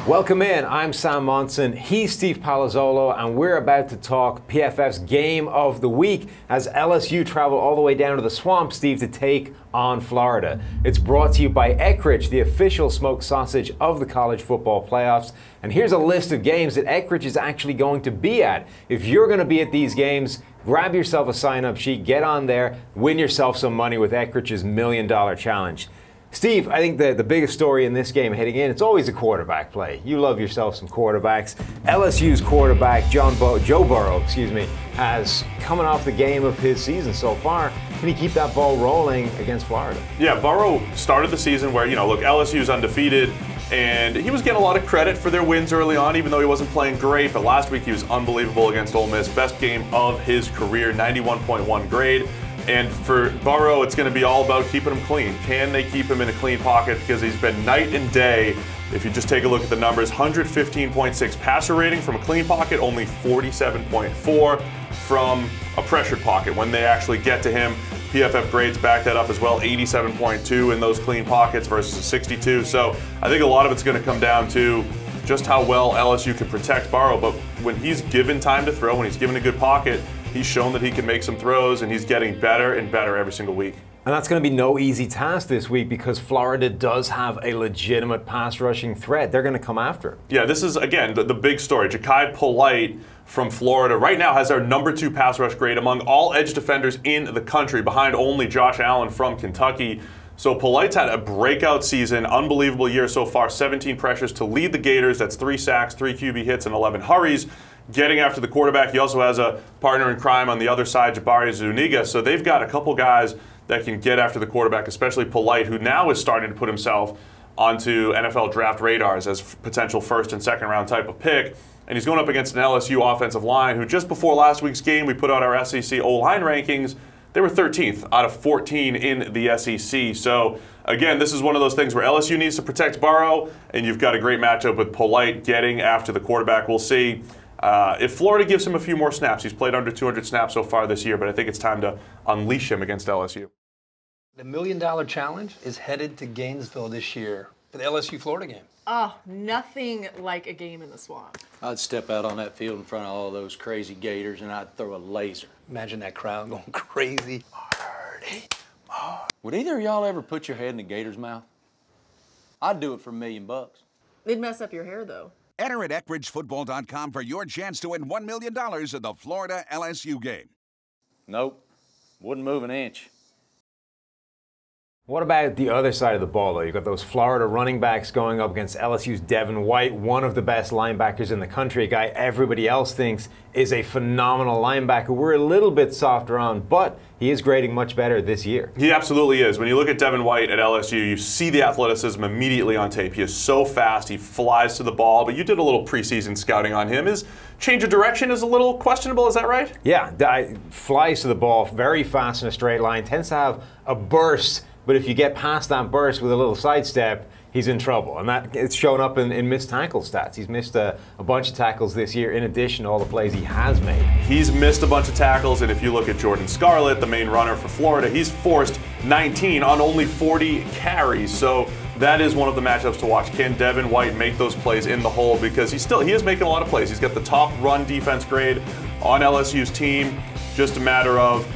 Welcome in. I'm Sam Monson. He's Steve Palazzolo, and we're about to talk PFF's game of the week as LSU travel all the way down to the swamp, Steve, to take on Florida. It's brought to you by Eckrich, the official smoked sausage of the college football playoffs. And here's a list of games that Eckrich is actually going to be at. If you're going to be at these games, grab yourself a sign-up sheet, get on there, win yourself some money with Eckrich's $1 Million Challenge. Steve, I think the biggest story in this game heading in, it's always a quarterback play. You love yourself some quarterbacks. LSU's quarterback, Joe Burrow, has coming off the game of his season so far. Can he keep that ball rolling against Florida? Yeah, Burrow started the season where, look, LSU's undefeated, and he was getting a lot of credit for their wins early on, even though he wasn't playing great. But last week he was unbelievable against Ole Miss. Best game of his career, 91.1 grade. And for Burrow, it's going to be all about keeping him clean. Can they keep him in a clean pocket? Because he's been night and day. If you just take a look at the numbers, 115.6 passer rating from a clean pocket, only 47.4 from a pressured pocket. When they actually get to him, PFF grades back that up as well, 87.2 in those clean pockets versus a 62. So I think a lot of it's going to come down to just how well LSU can protect Burrow. But when he's given time to throw, when he's given a good pocket, he's shown that he can make some throws, and he's getting better and better every single week. And that's going to be no easy task this week because Florida does have a legitimate pass rushing threat. They're going to come after him. Yeah, this is, again, the big story. Ja'Kai Polite from Florida right now has our #2 pass rush grade among all edge defenders in the country, behind only Josh Allen from Kentucky. So Polite's had a breakout season, unbelievable year so far, 17 pressures to lead the Gators. That's 3 sacks, 3 QB hits, and 11 hurries. Getting after the quarterback. He also has a partner in crime on the other side, Jabari Zuniga. So they've got a couple guys that can get after the quarterback, especially Polite, who now is starting to put himself onto NFL draft radars as potential first and second round type of pick. And he's going up against an LSU offensive line who just before last week's game, we put out our SEC O-line rankings. They were 13th out of 14 in the SEC. So again, this is one of those things where LSU needs to protect Burrow, and you've got a great matchup with Polite getting after the quarterback. We'll see. If Florida gives him a few more snaps, he's played under 200 snaps so far this year, but I think it's time to unleash him against LSU. The $1 Million Challenge is headed to Gainesville this year for the LSU-Florida game. Oh, nothing like a game in the swamp. I'd step out on that field in front of all those crazy Gators and I'd throw a laser. Imagine that crowd going crazy. Marty, Marty. Would either of y'all ever put your head in the Gator's mouth? I'd do it for $1 million. It'd mess up your hair, though. Enter at EckridgeFootball.com for your chance to win $1 million in the Florida LSU game. Nope. Wouldn't move an inch. What about the other side of the ball, though? You've got those Florida running backs going up against LSU's Devon White, one of the best linebackers in the country, a guy everybody else thinks is a phenomenal linebacker. We're a little bit softer on, but he is grading much better this year. He absolutely is. When you look at Devon White at LSU, you see the athleticism immediately on tape. He is so fast. He flies to the ball, but you did a little preseason scouting on him. His change of direction is a little questionable. Is that right? Yeah, flies to the ball very fast in a straight line, tends to have a burst. But if you get past that burst with a little sidestep, he's in trouble. And it's shown up in missed tackle stats. He's missed a bunch of tackles this year in addition to all the plays he has made. He's missed a bunch of tackles, and if you look at Jordan Scarlett, the main runner for Florida, he's forced 19 on only 40 carries. So that is one of the matchups to watch. Can Devon White make those plays in the hole? Because he is making a lot of plays. He's got the top run defense grade on LSU's team. Just a matter of,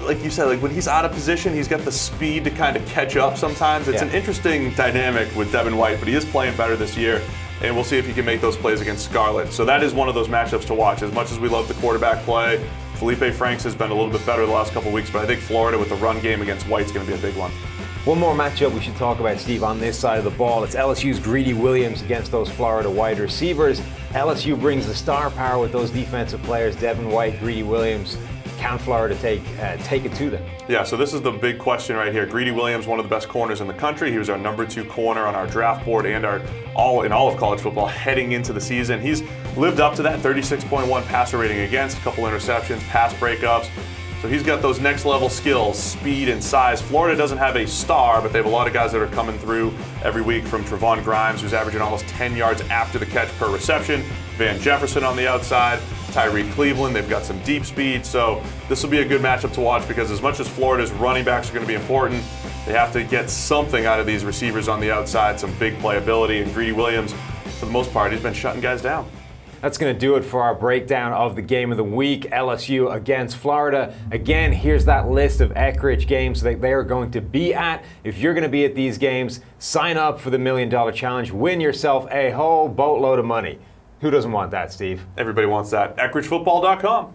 like you said, like when he's out of position, he's got the speed to kind of catch up sometimes. It's an interesting dynamic with Devon White, but he is playing better this year, and we'll see if he can make those plays against Scarlett. So that is one of those matchups to watch. As much as we love the quarterback play, Felipe Franks has been a little bit better the last couple of weeks, but I think Florida with the run game against White's going to be a big one. One more matchup we should talk about, Steve, on this side of the ball. It's LSU's Greedy Williams against those Florida wide receivers. LSU brings the star power with those defensive players, Devon White, Greedy Williams. Can Florida take it to them? Yeah, so this is the big question right here. Greedy Williams, one of the best corners in the country. He was our #2 corner on our draft board and in all of college football heading into the season. He's lived up to that 36.1 passer rating against, a couple interceptions, pass breakups. So he's got those next level skills, speed and size. Florida doesn't have a star, but they have a lot of guys that are coming through every week, from Trevon Grimes, who's averaging almost 10 yards after the catch per reception, Van Jefferson on the outside, Tyreek Cleveland. They've got some deep speed. So this will be a good matchup to watch, because as much as Florida's running backs are going to be important, they have to get something out of these receivers on the outside, some big playability. And Greedy Williams, for the most part, he's been shutting guys down. That's going to do it for our breakdown of the game of the week, LSU against Florida. Again, here's that list of Eckrich games that they are going to be at. If you're going to be at these games, sign up for the $1 Million Challenge. Win yourself a whole boatload of money. Who doesn't want that, Steve? Everybody wants that. EckrichFootball.com.